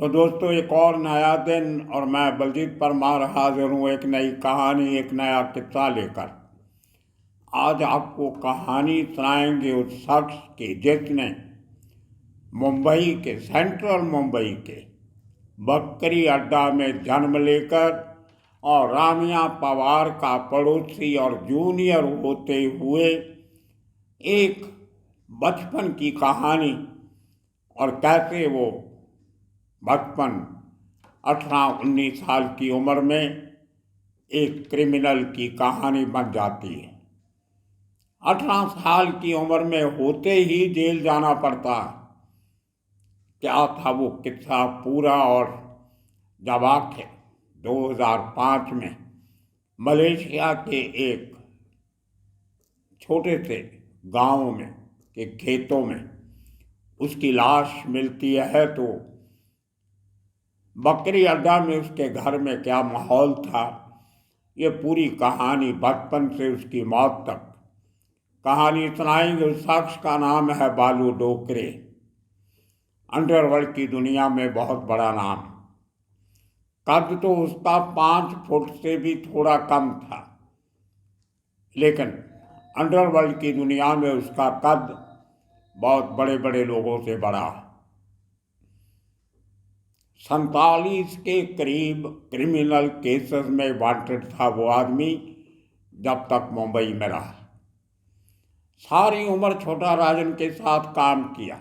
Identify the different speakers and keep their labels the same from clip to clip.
Speaker 1: तो दोस्तों, एक और नया दिन और मैं बलजीत परमार हाजिर हूँ एक नई कहानी, एक नया किस्सा लेकर। आज आपको कहानी सुनाएंगे उस शख्स की जिसने मुंबई के, सेंट्रल मुंबई के बकरी अड्डा में जन्म लेकर और रामिया पवार का पड़ोसी और जूनियर होते हुए एक बचपन की कहानी, और कैसे वो बचपन 18-19 साल की उम्र में एक क्रिमिनल की कहानी बन जाती है। 18 साल की उम्र में होते ही जेल जाना पड़ता है। क्या था वो किस्सा पूरा? और जब आखिर 2005 में मलेशिया के एक छोटे से गांव में के खेतों में उसकी लाश मिलती है, तो बकरी अड्डा में उसके घर में क्या माहौल था, ये पूरी कहानी बचपन से उसकी मौत तक कहानी सुनाएंगे। उस शख्स का नाम है बालू डोकरे। अंडरवर्ल्ड की दुनिया में बहुत बड़ा नाम। कद तो उसका 5 फुट से भी थोड़ा कम था, लेकिन अंडरवर्ल्ड की दुनिया में उसका कद बहुत बड़े बड़े लोगों से बड़ा। 47 के करीब क्रिमिनल केसेस में वांटेड था वो आदमी जब तक मुंबई में रहा। सारी उम्र छोटा राजन के साथ काम किया।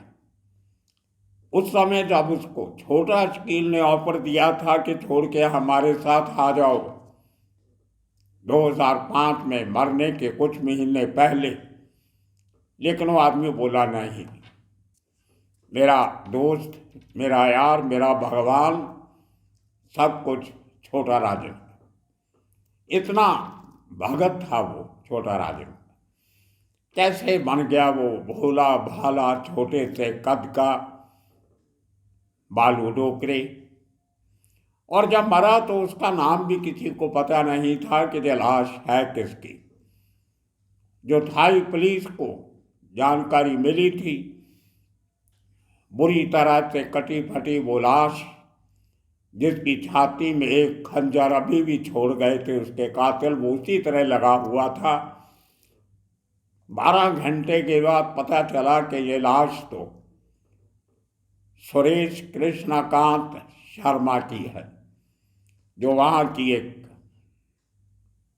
Speaker 1: उस समय जब उसको छोटा शकील ने ऑफर दिया था कि छोड़ के हमारे साथ आ जाओ, 2005 में मरने के कुछ महीने पहले, लेकिन वो आदमी बोला नहीं। मेरा दोस्त, मेरा यार, मेरा भगवान, सब कुछ छोटा राजन। इतना भगत था वो छोटा राजन। कैसे बन गया वो भोला भाला छोटे से कद का बालू डोकरे। और जब मरा तो उसका नाम भी किसी को पता नहीं था कि ये लाश है किसकी। जो थाई पुलिस को जानकारी मिली थी, बुरी तरह से कटी फटी वो लाश, जिसकी छाती में एक खंजर अभी भी छोड़ गए थे उसके कातिल, वो उसी तरह लगा हुआ था। 12 घंटे के बाद पता चला कि ये लाश तो सुरेश कृष्णकांत शर्मा की है, जो वहाँ की एक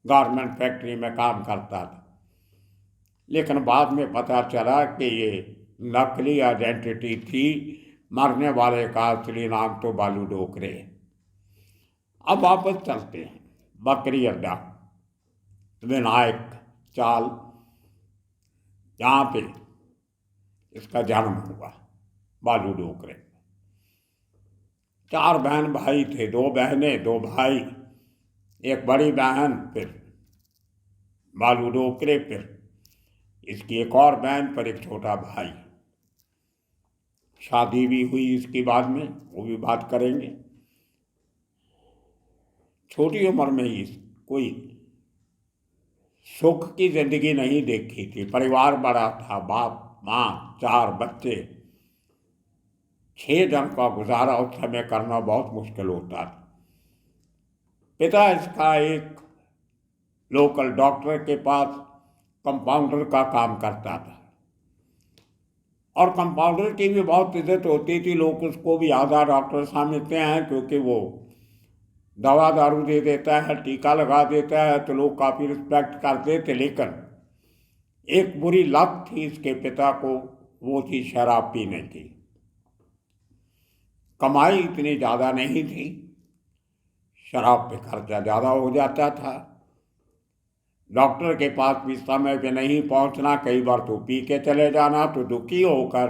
Speaker 1: गारमेंट फैक्ट्री में काम करता था। लेकिन बाद में पता चला कि ये नकली आइडेंटिटी थी, मरने वाले का असली नाम तो बालू डोकरे है। अब वापस चलते हैं बकरी अड्डा, विनायक चाल, जहाँ पे इसका जन्म हुआ। बालू डोकरे 4 बहन भाई थे, 2 बहनें 2 भाई, एक बड़ी बहन, फिर बालू डोकरे, फिर इसकी एक और बहन, पर एक छोटा भाई। शादी भी हुई इसकी बाद में, वो भी बात करेंगे। छोटी उम्र में ही कोई सुख की जिंदगी नहीं देखी थी। परिवार बड़ा था, बाप माँ 4 बच्चे, 6 जन का गुजारा उस समय करना बहुत मुश्किल होता था। पिता इसका एक लोकल डॉक्टर के पास कंपाउंडर का काम करता था, और कंपाउंडर की भी बहुत इज्जत होती थी। लोग उसको भी आधा डॉक्टर समझते हैं, क्योंकि वो दवा दारू दे देता है, टीका लगा देता है, तो लोग काफ़ी रिस्पेक्ट करते थे। लेकिन एक बुरी लत थी इसके पिता को, वो थी शराब पीने की। कमाई इतनी ज़्यादा नहीं थी, शराब पे खर्चा ज़्यादा हो जाता था। डॉक्टर के पास भी समय पे नहीं पहुंचना, कई बार तो पी के चले जाना। तो दुखी होकर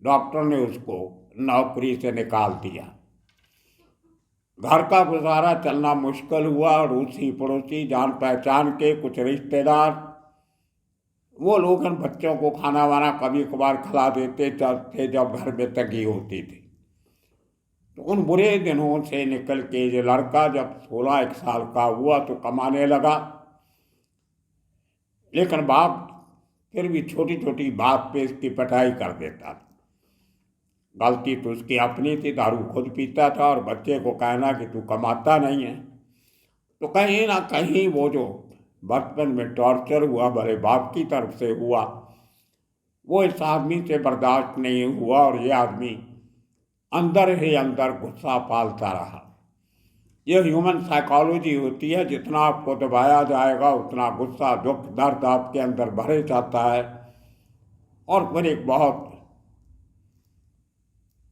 Speaker 1: डॉक्टर ने उसको नौकरी से निकाल दिया। घर का गुजारा चलना मुश्किल हुआ, और उसी पड़ोसी जान पहचान के कुछ रिश्तेदार, वो लोग इन बच्चों को खाना वाना कभी कभार खिला देते थे जब घर में तंगी होती थी। तो उन बुरे दिनों से निकल के ये लड़का जब 16-1 साल का हुआ तो कमाने लगा। लेकिन बाप फिर भी छोटी छोटी बात पे इसकी पिटाई कर देता था। गलती तो उसकी अपनी थी, दारू खुद पीता था और बच्चे को कहना कि तू कमाता नहीं है। तो कहीं ना कहीं वो जो बचपन में टॉर्चर हुआ भले बाप की तरफ से हुआ, वो इस आदमी से बर्दाश्त नहीं हुआ और ये आदमी अंदर ही अंदर गुस्सा पालता रहा। ये ह्यूमन साइकोलॉजी होती है, जितना आपको दबाया जाएगा उतना गुस्सा दुख दर्द आपके अंदर भरे जाता है और फिर एक बहुत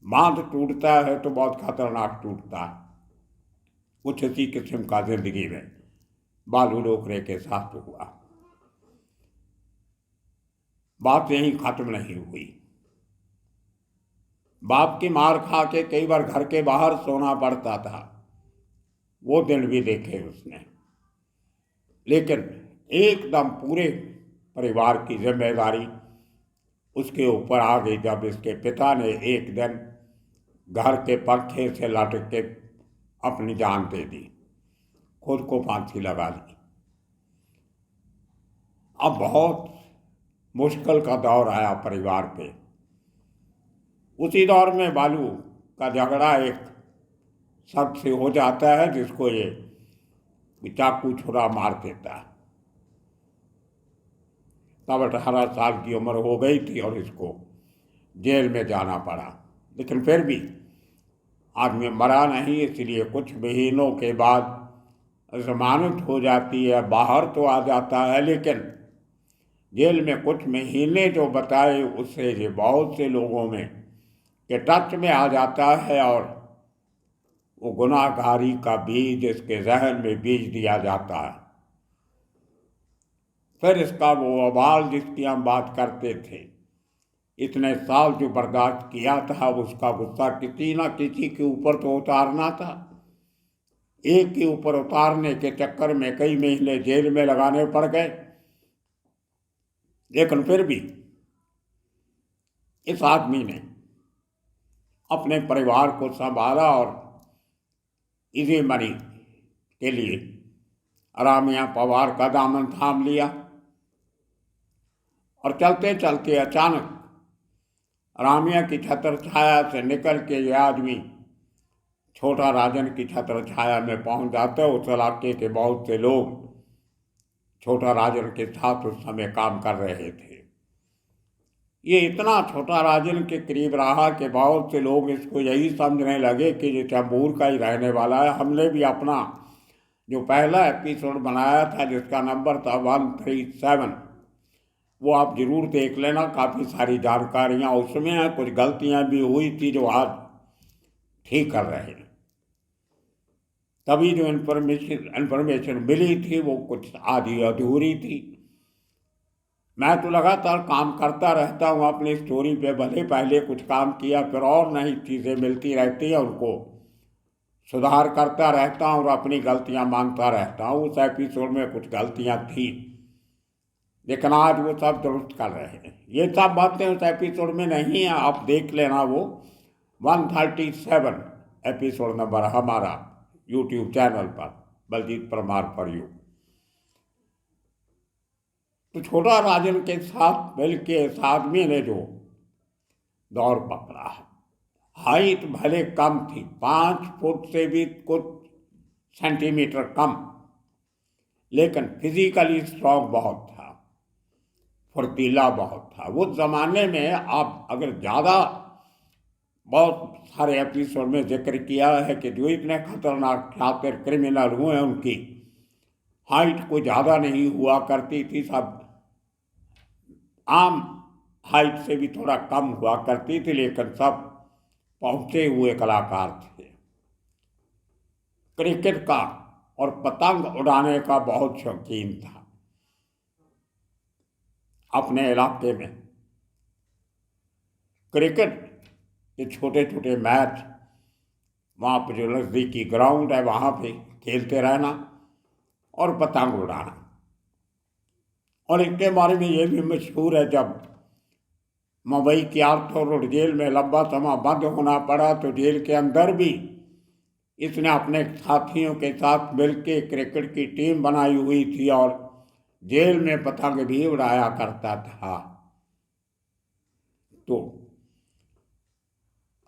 Speaker 1: बांध टूटता है तो बहुत खतरनाक टूटता है। कुछ इसी किस्म का जिंदगी में बालू डोकरे के साथ हुआ। बात यहीं खत्म नहीं हुई। बाप की मार खा के कई बार घर के बाहर सोना पड़ता था, वो दिन भी देखे उसने। लेकिन एकदम पूरे परिवार की जिम्मेदारी उसके ऊपर आ गई जब इसके पिता ने एक दिन घर के पंखे से लटक के अपनी जान दे दी, खुद को फांसी लगा ली। अब बहुत मुश्किल का दौर आया परिवार पे। उसी दौर में बालू का झगड़ा एक शख्स से हो जाता है जिसको ये चाकू छुरा मार देता है। तब 18 साल की उम्र हो गई थी और इसको जेल में जाना पड़ा। लेकिन फिर भी आदमी मरा नहीं, इसलिए कुछ महीनों के बाद जमानत हो जाती है, बाहर तो आ जाता है। लेकिन जेल में कुछ महीने जो बताए उससे ये बहुत से लोगों में के टच में आ जाता है और वो गुनाहगारी का बीज इसके जहन में बीज दिया जाता है। फिर इसका वो अबाल जिसकी हम बात करते थे, इतने साल जो बर्दाश्त किया था, उसका गुस्सा किसी ना किसी के ऊपर तो उतारना था। एक के ऊपर उतारने के चक्कर में कई महीने जेल में लगाने पड़ गए। लेकिन फिर भी इस आदमी ने अपने परिवार को संभाला और इसी मनी के लिए रामिया पवार का दामन थाम लिया। और चलते चलते अचानक रामिया की छत्र छाया से निकल के यह आदमी छोटा राजन की छत्र छाया में पहुंच जाता है। उस इलाके के बहुत से लोग छोटा राजन के साथ उस समय काम कर रहे थे। ये इतना छोटा राजन के करीब रहा कि बहुत से लोग इसको यही समझने लगे कि ये चैम्बूर का ही रहने वाला है। हमने भी अपना जो पहला एपिसोड बनाया था जिसका नंबर था 137, वो आप जरूर देख लेना। काफ़ी सारी जानकारियाँ उसमें हैं, कुछ गलतियाँ भी हुई थी जो आज ठीक कर रहे हैं। तभी जो इन्फॉर्मेशन मिली थी वो कुछ आधी अधूरी थी। मैं तो लगातार काम करता रहता हूँ अपनी स्टोरी पे, भले पहले कुछ काम किया फिर और नई चीज़ें मिलती रहती हैं, उनको सुधार करता रहता हूँ और अपनी गलतियाँ मानता रहता हूँ। उस एपिसोड में कुछ गलतियाँ थी लेकिन आज वो सब दुरुस्त कर रहे हैं। ये सब बातें उस एपिसोड में नहीं है, आप देख लेना। वो 137 एपिसोड नंबर हमारा यूट्यूब चैनल पर बलजीत परमार फॉर यू। तो छोटा राजन के साथ मिलके इस आदमी ने जो दौर पकड़ा है, हाइट भले कम थी, 5 फुट से भी कुछ सेंटीमीटर कम, लेकिन फिजिकली स्ट्रॉन्ग बहुत था, फुर्तीला बहुत था। उस जमाने में आप अगर ज़्यादा बहुत सारे एपिसोड में जिक्र किया है कि जो इतने खतरनाक शातिर क्रिमिनल हुए हैं उनकी हाइट कोई ज़्यादा नहीं हुआ करती थी, सब आम हाइट से भी थोड़ा कम हुआ करती थी, लेकिन सब पहुंचे हुए कलाकार थे। क्रिकेट का और पतंग उड़ाने का बहुत शौकीन था। अपने इलाके में क्रिकेट के छोटे छोटे मैच, वहाँ पर जो नज़दीकी ग्राउंड है वहाँ पे खेलते रहना और पतंग उड़ाना। और इनके बारे में ये भी मशहूर है, जब मुंबई की आर्थर रोड जेल में लंबा समय बंद होना पड़ा तो जेल के अंदर भी इसने अपने साथियों के साथ मिलकर क्रिकेट की टीम बनाई हुई थी और जेल में पतंग भी उड़ाया करता था। तो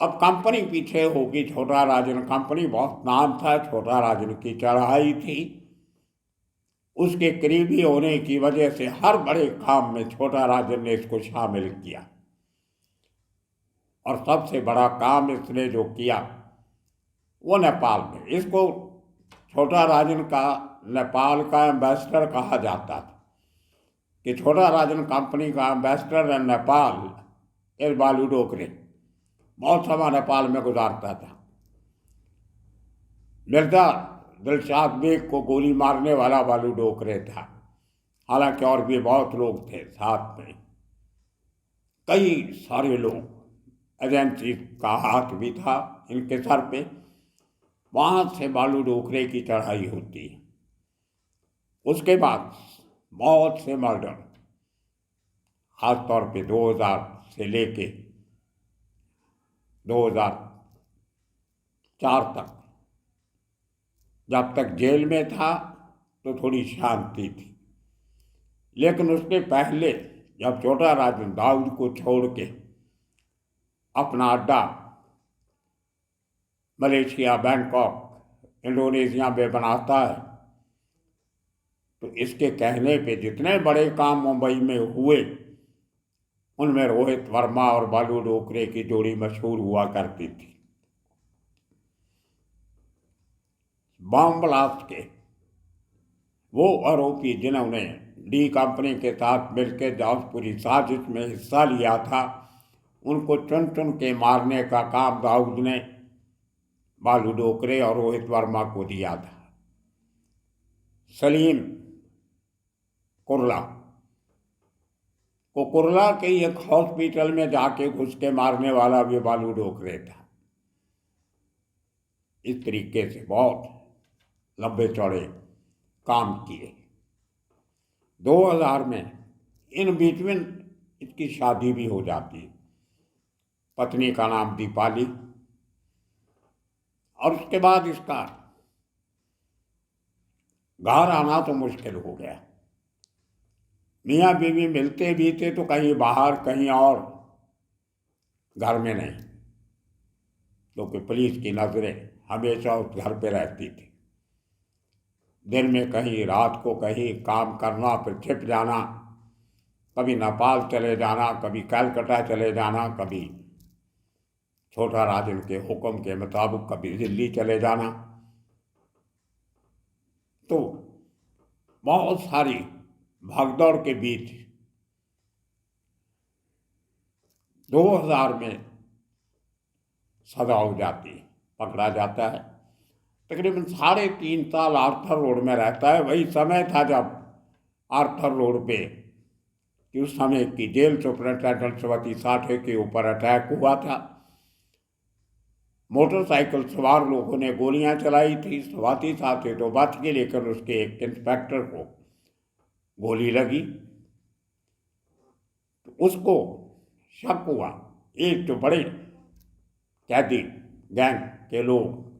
Speaker 1: अब कंपनी पीछे होगी, छोटा राजन कंपनी बहुत नाम था, छोटा राजन की चढ़ाई थी। उसके करीबी होने की वजह से हर बड़े काम में छोटा राजन ने इसको शामिल किया। और सबसे बड़ा काम इसने जो किया वो नेपाल में, इसको छोटा राजन का नेपाल का एम्बेसडर कहा जाता था कि छोटा राजन कंपनी का एम्बेसडर है नेपाल। इस बालू डोकरे बहुत समय नेपाल में गुजारता था। मिर्जा दिलशाद बेग को गोली मारने वाला बालू डोकरे था। हालांकि और भी बहुत लोग थे साथ में, कई सारे लोग, एजेंसी का हाथ भी था इनके सर पे। वहाँ से बालू डोकरे की चढ़ाई होती है। उसके बाद बहुत से मर्डर, खासतौर पे 2000 से लेके 2004 तक, जब तक जेल में था तो थोड़ी शांति थी। लेकिन उसके पहले जब छोटा राजन दाऊद को छोड़ के अपना अड्डा मलेशिया, बैंकॉक, इंडोनेशिया में बनाता है, तो इसके कहने पे जितने बड़े काम मुंबई में हुए उनमें रोहित वर्मा और बालू डोकरे की जोड़ी मशहूर हुआ करती थी। बम ब्लास्ट के वो आरोपी जिन्होंने डी कंपनी के साथ मिलकर जासूसी साजिश में हिस्सा लिया था, उनको चुन चुन के मारने का काम दाऊद ने बालू डोकरे और रोहित वर्मा को दिया था। सलीम कुर्ला को कुर्ला के एक हॉस्पिटल में जाके घुस के मारने वाला भी बालू डोकरे था। इस तरीके से बहुत लंबे चौड़े काम किए। 2000 में इन बीच में इसकी शादी भी हो जाती है। पत्नी का नाम दीपाली। और उसके बाद इसका घर आना तो मुश्किल हो गया। मियाँ बीवी मिलते भी थे तो कहीं बाहर, कहीं और, घर में नहीं, क्योंकि पुलिस की नजरें हमेशा उस घर पे रहती थी। दिन में कहीं, रात को कहीं काम करना, फिर छिप जाना, कभी नेपाल चले जाना, कभी कलकत्ता चले जाना, कभी छोटा राजन के हुक्म के मुताबिक कभी दिल्ली चले जाना। तो बहुत सारी भागदौड़ के बीच 2000 में सजा हो जाती है, पकड़ा जाता है। तकरीबन 3.5 साल आर्थर रोड में रहता है। वही समय था जब आर्थर रोड पे कि उस समय की जेल सुपरिटेंडेंट स्वाति साठे के ऊपर अटैक हुआ था। मोटरसाइकिल सवार लोगों ने गोलियां चलाई थी। स्वाति साठे तो बच गई, लेकिन उसके एक इंस्पेक्टर को गोली लगी। तो उसको शक हुआ, एक तो बड़े कैदी गैंग के लोग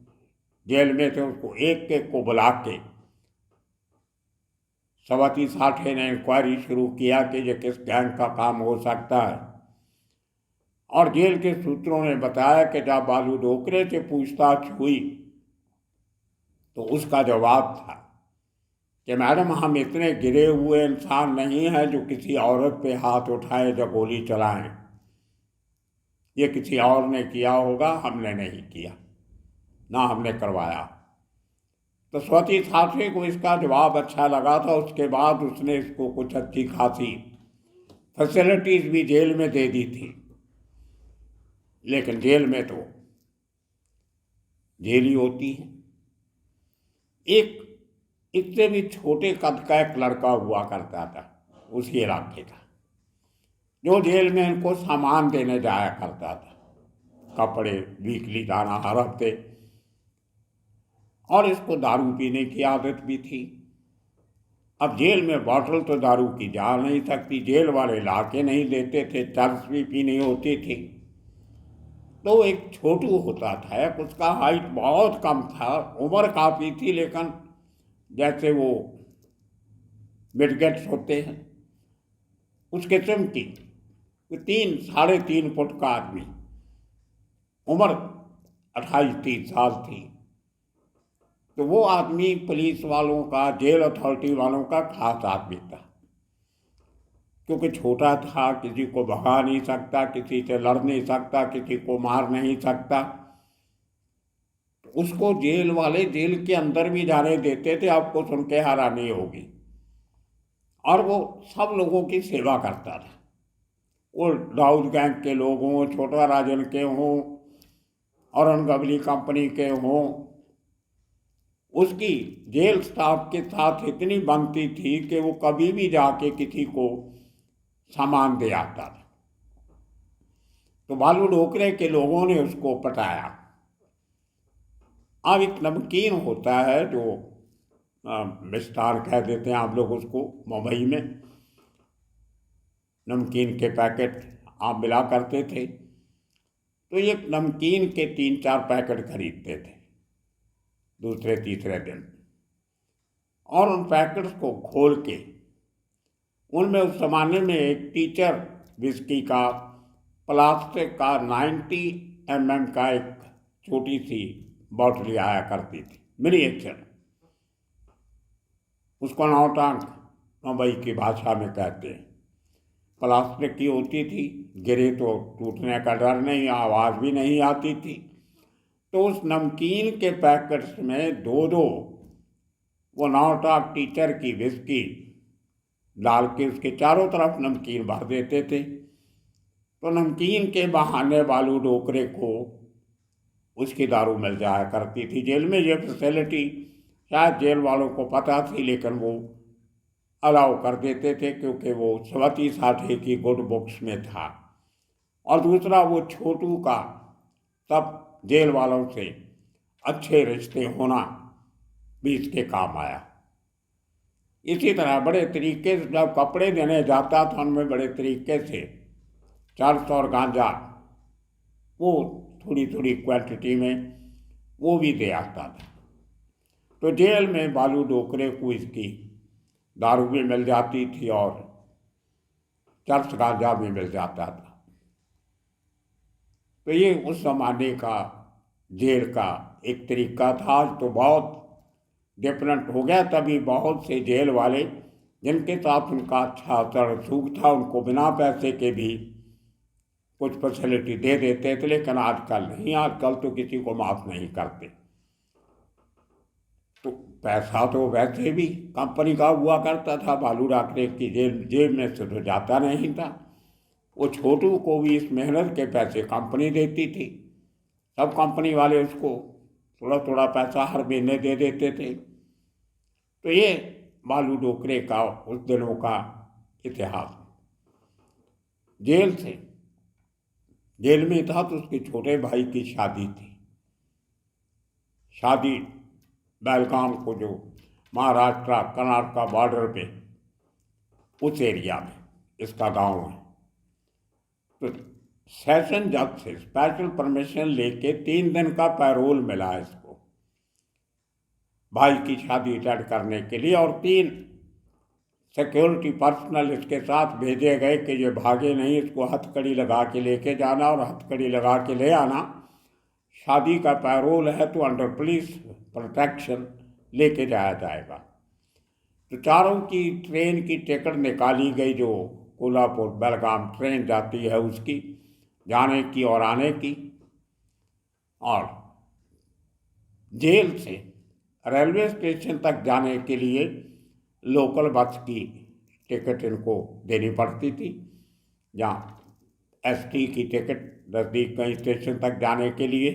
Speaker 1: जेल में थे, उसको एक एक को बुला के स्वाति साठे ने इंक्वायरी शुरू किया कि ये किस गैंग का काम हो सकता है। और जेल के सूत्रों ने बताया कि जब बालू डोकरे से पूछताछ हुई तो उसका जवाब था कि मैडम, हम इतने गिरे हुए इंसान नहीं हैं जो किसी औरत पे हाथ उठाए या गोली चलाएं। ये किसी और ने किया होगा, हमने नहीं किया, ना हमने करवाया। तो स्वाति साठे को इसका जवाब अच्छा लगा था। उसके बाद उसने इसको कुछ अच्छी खासी फैसिलिटीज भी जेल में दे दी थी। लेकिन जेल में तो जेल ही होती है। एक इससे भी छोटे कद का एक लड़का हुआ करता था उसी इलाके का, जो जेल में इनको सामान देने जाया करता था, कपड़े, वीकली जाना हर हफ्ते। और इसको दारू पीने की आदत भी थी। अब जेल में बॉटल तो दारू की जा नहीं सकती, जेल वाले ला के नहीं देते थे, चर्च भी पीनी होती थी। तो एक छोटू होता था, उसका हाइट बहुत कम था, उम्र काफ़ी थी, लेकिन जैसे वो मिडगेट्स होते हैं उस किस्म की, 3 साढ़े 3 फुट का आदमी। उम्र 28-30 साल थी। तो वो आदमी पुलिस वालों का, जेल अथॉरिटी वालों का खास आदमी था, क्योंकि छोटा था, किसी को भगा नहीं सकता, किसी से लड़ नहीं सकता, किसी को मार नहीं सकता। उसको जेल वाले जेल के अंदर भी जाने देते थे, आपको सुन के हैरानी होगी। और वो सब लोगों की सेवा करता था। वो दाऊद गैंग के लोग हों, छोटा राजन के हों, अरुण गवली कंपनी के हों, उसकी जेल स्टाफ के साथ इतनी बनती थी कि वो कभी भी जाके किसी को सामान दे आता था। तो बालू डोकरे के लोगों ने उसको पटाया। अब एक नमकीन होता है जो मिष्टान कह देते हैं आप लोग उसको, मुंबई में नमकीन के पैकेट आप मिला करते थे। तो ये नमकीन के 3-4 पैकेट खरीदते थे दूसरे तीसरे दिन, और उन पैकेट्स को खोल के उनमें उस जमाने में एक टीचर विस्की का प्लास्टिक का 90 mm का एक छोटी सी बॉटल आया करती थी, मिनिएचर। उसको नौटांग मुंबई की भाषा में कहते हैं। प्लास्टिक की होती थी, गिरे तो टूटने का डर नहीं, आवाज़ भी नहीं आती थी। तो उस नमकीन के पैकेट्स में दो दो वो नौटांग टीचर की विस्की डाल के उसके चारों तरफ नमकीन भर देते थे। तो नमकीन के बहाने बालू डोकरे को उसकी दारू मिल जाया करती थी। जेल में ये फैसिलिटी शायद जेल वालों को पता थी, लेकिन वो अलाउ कर देते थे, क्योंकि वो स्वती साठे की गुड बुक्स में था। और दूसरा, वो छोटू का सब जेल वालों से अच्छे रिश्ते होना भी इसके काम आया। इसी तरह बड़े तरीके से जब कपड़े देने जाता था, उनमें बड़े तरीके से चरस और गांजा वो थोड़ी थोड़ी क्वांटिटी में वो भी दे आता था। तो जेल में बालू डोकरे को इसकी दारू भी मिल जाती थी और चरस गांजा भी मिल जाता था। तो ये उस जमाने का जेल का एक तरीका था। आज तो बहुत डिफरेंट हो गया। तभी बहुत से जेल वाले जिनके साथ उनका अच्छा सलूक था, उनको बिना पैसे के भी कुछ फैसिलिटी दे देते थे, लेकिन आजकल नहीं। आजकल तो किसी को माफ़ नहीं करते। तो पैसा तो वैसे भी कंपनी का हुआ करता था, बालू डोकरे की जेब में से तो जाता नहीं था। वो छोटू को भी इस मेहनत के पैसे कंपनी देती थी। सब कंपनी वाले उसको थोड़ा थोड़ा पैसा हर महीने दे देते थे। तो ये बालू डोकरे का उस दिनों का इतिहास। जेल में था तो उसके छोटे भाई की शादी थी। शादी बेलगाम को, जो महाराष्ट्र कर्नाटका बॉर्डर पे उस एरिया में इसका गांव है। तो सेशन जज से स्पेशल परमिशन लेके 3 दिन का पैरोल मिला इसको भाई की शादी अटेंड करने के लिए, और 3 सिक्योरिटी पर्सनल इसके साथ भेजे गए कि ये भागे नहीं, इसको हथकड़ी लगा के लेके जाना और हथकड़ी लगा के ले आना। शादी का पैरोल है तो अंडर पुलिस प्रोटेक्शन लेके जाया जाएगा। तो चारों की ट्रेन की टिकट निकाली गई, जो कोल्हापुर बेलगाम ट्रेन जाती है उसकी, जाने की और आने की। और जेल से रेलवे स्टेशन तक जाने के लिए लोकल बस की टिकट इनको देनी पड़ती थी, जहाँ एसटी की टिकट नज़दीक कहीं स्टेशन तक जाने के लिए।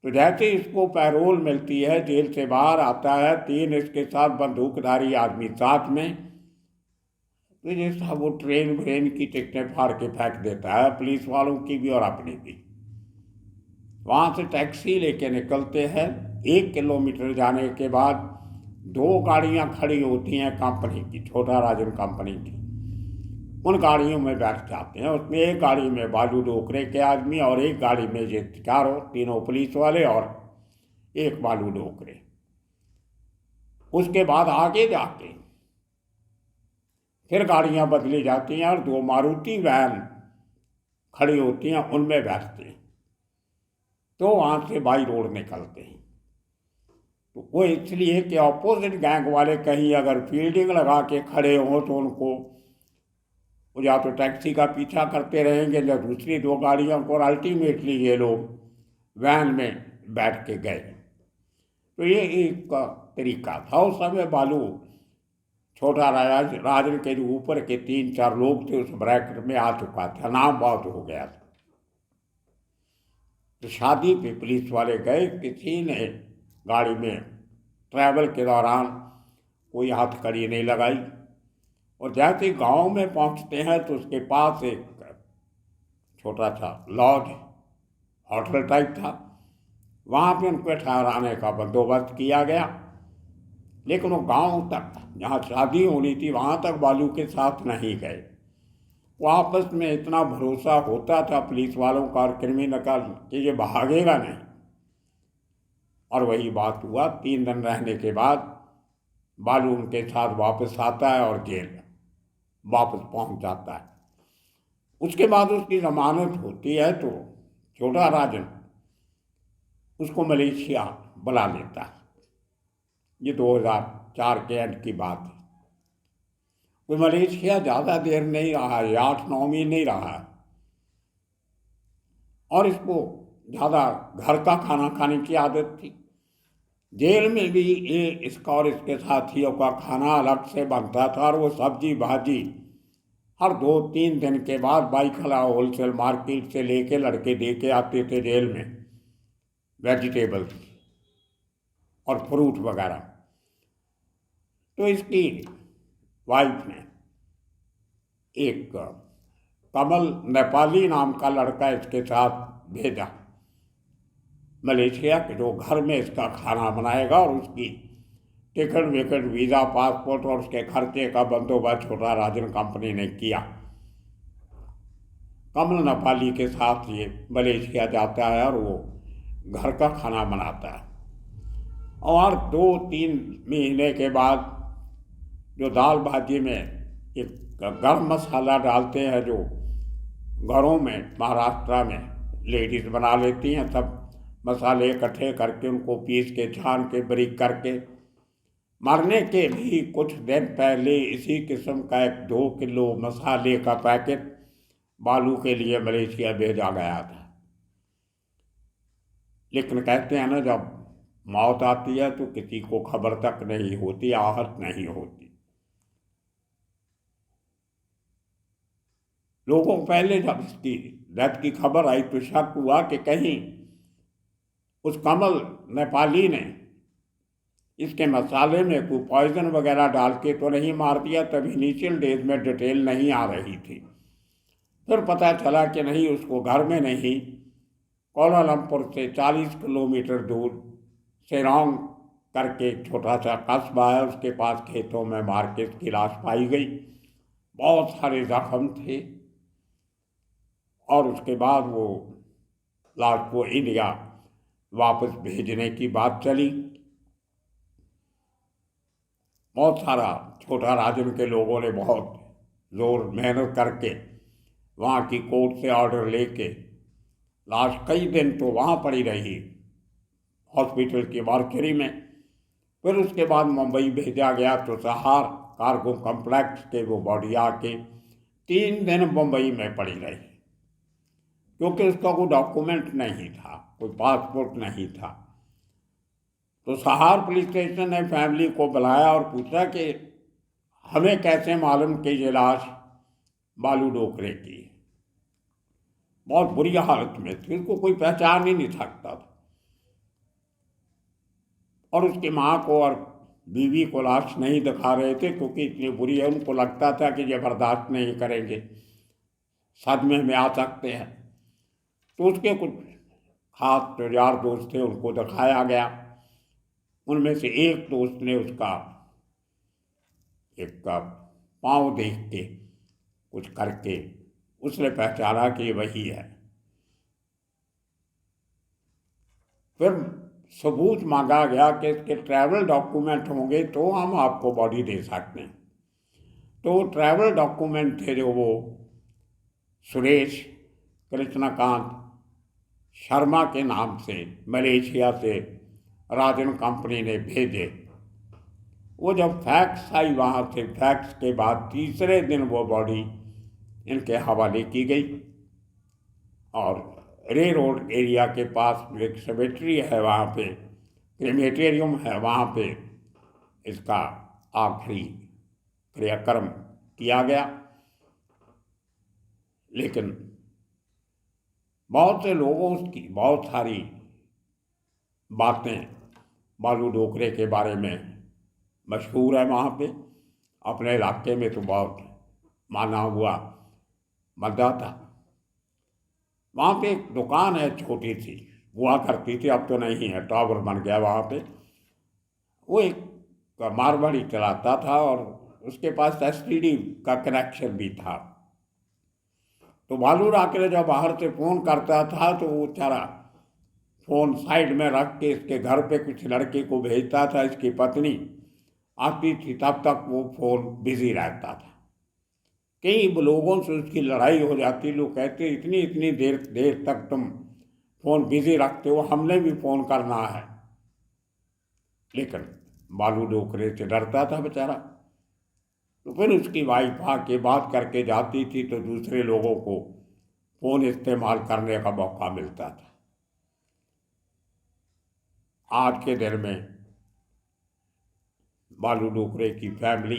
Speaker 1: तो जैसे इसको पैरोल मिलती है, जेल से बाहर आता है, 3 इसके साथ बंदूकधारी आदमी साथ में, तो जैसा वो ट्रेन की टिकटें फाड़ के फेंक देता है, पुलिस वालों की भी और अपनी भी। वहाँ से टैक्सी लेके निकलते हैं। 1 किलोमीटर जाने के बाद 2 गाड़ियाँ खड़ी होती हैं कंपनी की, छोटा राजन कंपनी की। उन गाड़ियों में बैठ जाते हैं। उसमें एक गाड़ी में बालू डोकरे के आदमी और एक गाड़ी में ये तीनों पुलिस वाले और एक बालू डोकरे। उसके बाद आगे जाके फिर गाड़ियाँ बदली जाती हैं और 2 मारुति वैन खड़ी होती हैं, उनमें बैठते हैं। तो वहाँ से बाई रोड निकलते हैं। तो वो इसलिए कि ऑपोजिट गैंग वाले कहीं अगर फील्डिंग लगा के खड़े हों तो उनको वो या तो टैक्सी का पीछा करते रहेंगे या दूसरी दो गाड़ियों को, और अल्टीमेटली ये लोग वैन में बैठ के गए। तो ये एक तरीका था। उस समय बालू छोटा राजन के जो ऊपर के 3-4 लोग थे उस ब्रैकेट में आ चुका था, नाम बहुत हो गया था। तो शादी पे पुलिस वाले गए, किसी ने गाड़ी में ट्रैवल के दौरान कोई हथकड़ी नहीं लगाई, और जैसे गांव में पहुंचते हैं तो उसके पास एक छोटा सा लॉज होटल टाइप था, वहाँ पे उनको ठहराने का बंदोबस्त किया गया। लेकिन वो गांव तक जहाँ शादी होनी थी वहाँ तक बालू के साथ नहीं गए। वो आपस में इतना भरोसा होता था पुलिस वालों का और क्रिमिनल का कि ये भागेगा नहीं। और वही बात हुआ, 3 दिन रहने के बाद बालू उनके साथ वापस आता है और जेल वापस पहुंच जाता है। उसके बाद उसकी जमानत होती है तो छोटा राजन उसको मलेशिया बुला लेता है। ये 2004 के एंड की बात है। वो मलेशिया ज़्यादा देर नहीं रहा है, 8-9 महीने नहीं रहा है, और इसको ज़्यादा घर का खाना खाने की आदत थी। जेल में भी ये इसका और इसके साथियों का खाना अलग से बनता था, और वो सब्जी भाजी हर 2-3 दिन के बाद बाईखला होलसेल मार्केट से लेके लड़के दे के आते थे जेल में, वेजिटेबल्स और फ्रूट वगैरह। तो इसकी वाइफ ने एक कमल नेपाली नाम का लड़का इसके साथ भेजा मलेशिया के, जो घर में इसका खाना बनाएगा और उसकी टिकट विकट वीज़ा पासपोर्ट और उसके खर्चे का बंदोबस्त छोटा राजन कंपनी ने किया। कमल नेपाली के साथ ये मलेशिया जाता है और वो घर का खाना बनाता है। और 2-3 महीने के बाद जो दाल भाजी में एक गरम मसाला डालते हैं जो घरों में महाराष्ट्र में लेडीज़ बना लेती हैं, सब मसाले इकट्ठे करके उनको पीस के छान के बारीक करके, मरने के भी कुछ दिन पहले इसी किस्म का एक 2 किलो मसाले का पैकेट बालू के लिए मलेशिया भेजा गया था। लेकिन कहते हैं ना, जब मौत आती है तो किसी को खबर तक नहीं होती, आहत नहीं होती। लोगों को पहले जब इसकी डेथ की खबर आई तो शक हुआ कि कहीं उस कमल नेपाली ने इसके मसाले में कोई पॉइजन वगैरह डाल के तो नहीं मार दिया। तब इनिशियल डेज में डिटेल नहीं आ रही थी। फिर पता चला कि नहीं, उसको घर में नहीं, कोलालमपुर से 40 किलोमीटर दूर सेरोंग करके एक छोटा सा कस्बा है, उसके पास खेतों में मार के उसकी लाश पाई गई। बहुत सारे जख्म थे, और उसके बाद वो लाश को इंडिया वापस भेजने की बात चली। बहुत सारा छोटा राजन के लोगों ने बहुत जोर मेहनत करके वहाँ की कोर्ट से ऑर्डर लेके लाश कई दिन तो वहाँ पड़ी रही हॉस्पिटल की मॉर्चरी में। फिर उसके बाद मुंबई भेजा गया तो सहार कार्गो कॉम्प्लेक्स के वो बॉडी आके 3 दिन मुंबई में पड़ी रही, क्योंकि उसका कोई डॉक्यूमेंट नहीं था, कोई पासपोर्ट नहीं था। तो सहार पुलिस स्टेशन ने फैमिली को बुलाया और पूछा कि हमें कैसे मालूम कि ये लाश बालू डोकरे की। बहुत बुरी हालत में थी, उसको कोई पहचान ही नहीं सकता था। और उसकी माँ को और बीवी को लाश नहीं दिखा रहे थे क्योंकि इतनी बुरी है, उनको लगता था कि ये बर्दाश्त नहीं करेंगे, सदमे में आ सकते हैं। तो उसके कुछ खास जो यार दोस्त थे उनको दिखाया गया। उनमें से एक दोस्त ने उसका एक पाँव देख के कुछ करके उसने पहचाना कि वही है। फिर सबूत मांगा गया कि इसके ट्रैवल डॉक्यूमेंट होंगे तो हम आपको बॉडी दे सकते हैं। तो ट्रैवल डॉक्यूमेंट थे जो वो सुरेश कृष्णकांत शर्मा के नाम से मलेशिया से राजन कंपनी ने भेजे। वो जब फैक्स आई वहाँ से, फैक्स के बाद तीसरे दिन वो बॉडी इनके हवाले की गई और रे रोड एरिया के पास एक सेमेट्री है, वहाँ पे क्रेमेटेरियम है, वहाँ पे इसका आखिरी क्रियाक्रम किया गया। लेकिन बहुत से लोगों की बहुत सारी बातें बालू डोकरे के बारे में मशहूर है वहाँ पे। अपने इलाके में तो बहुत माना हुआ मद्दा था। वहाँ पे एक दुकान है छोटी सी, हुआ करती थी, अब तो नहीं है, टावर बन गया वहाँ पे। वो एक मारवाड़ी चलाता था और उसके पास एसटीडी का कनेक्शन भी था। तो बालू डोकरे जब बाहर से फ़ोन करता था तो वो बेचारा फ़ोन साइड में रख के इसके घर पे कुछ लड़के को भेजता था, इसकी पत्नी आती थी, तब तक वो फ़ोन बिजी रहता था। कई लोगों से उसकी लड़ाई हो जाती, लोग कहते इतनी इतनी देर देर तक तुम फ़ोन बिजी रखते हो, हमने भी फ़ोन करना है। लेकिन बालू डोकरे से डरता था बेचारा। तो फिर उसकी वाइफ आके बात करके जाती थी तो दूसरे लोगों को फ़ोन इस्तेमाल करने का मौका मिलता था। आज के दिन में बालू डोकरे की फैमिली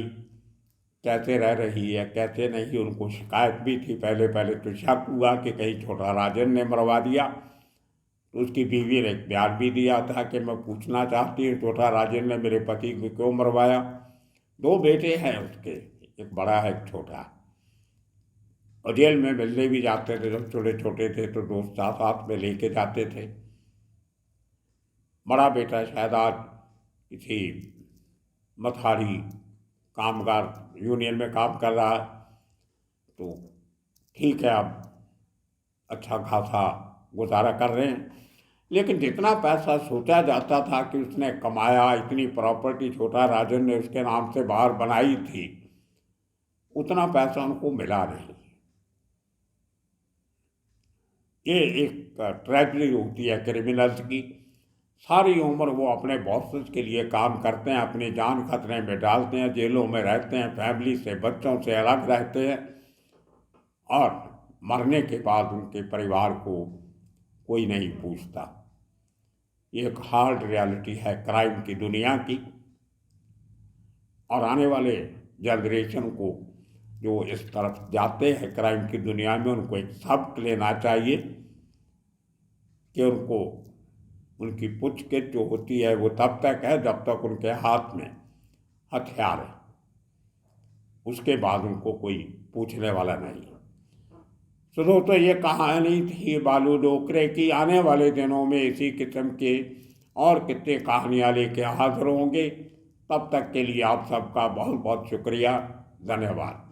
Speaker 1: कैसे रह रही है, कैसे नहीं, उनको शिकायत भी थी। पहले पहले तो शक हुआ कि कहीं छोटा राजन ने मरवा दिया। तो उसकी बीवी ने एक बयान भी दिया था कि मैं पूछना चाहती हूँ छोटा राजन ने मेरे पति को क्यों मरवाया। 2 बेटे हैं उसके, एक बड़ा है एक छोटा। और जेल में मिलने भी जाते थे, जब छोटे छोटे थे तो दोस्त साथ में लेके जाते थे। बड़ा बेटा शायद आज किसी मथारी कामगार यूनियन में काम कर रहा है, तो ठीक है, अब अच्छा खासा गुजारा कर रहे हैं। लेकिन जितना पैसा सोचा जाता था कि उसने कमाया, इतनी प्रॉपर्टी छोटा राजन ने उसके नाम से बाहर बनाई थी, उतना पैसा उनको मिला नहीं। ये एक ट्रेजेडी होती है क्रिमिनल्स की। सारी उम्र वो अपने बॉसेस के लिए काम करते हैं, अपनी जान खतरे में डालते हैं, जेलों में रहते हैं, फैमिली से बच्चों से अलग रहते हैं और मरने के बाद उनके परिवार को कोई नहीं पूछता। ये एक हार्ड रियलिटी है क्राइम की दुनिया की। और आने वाले जनरेशन को जो इस तरफ जाते हैं क्राइम की दुनिया में, उनको एक सबक लेना चाहिए कि उनको उनकी पूछगिछ जो होती है वो तब तक है जब तक उनके हाथ में हथियार है, उसके बाद उनको कोई पूछने वाला नहीं। तो दोस्तों, ये कहानी थी बालू डोकरे की। आने वाले दिनों में इसी किस्म के और कितने कहानियाँ लेके हाजिर होंगे। तब तक के लिए आप सबका बहुत बहुत शुक्रिया, धन्यवाद।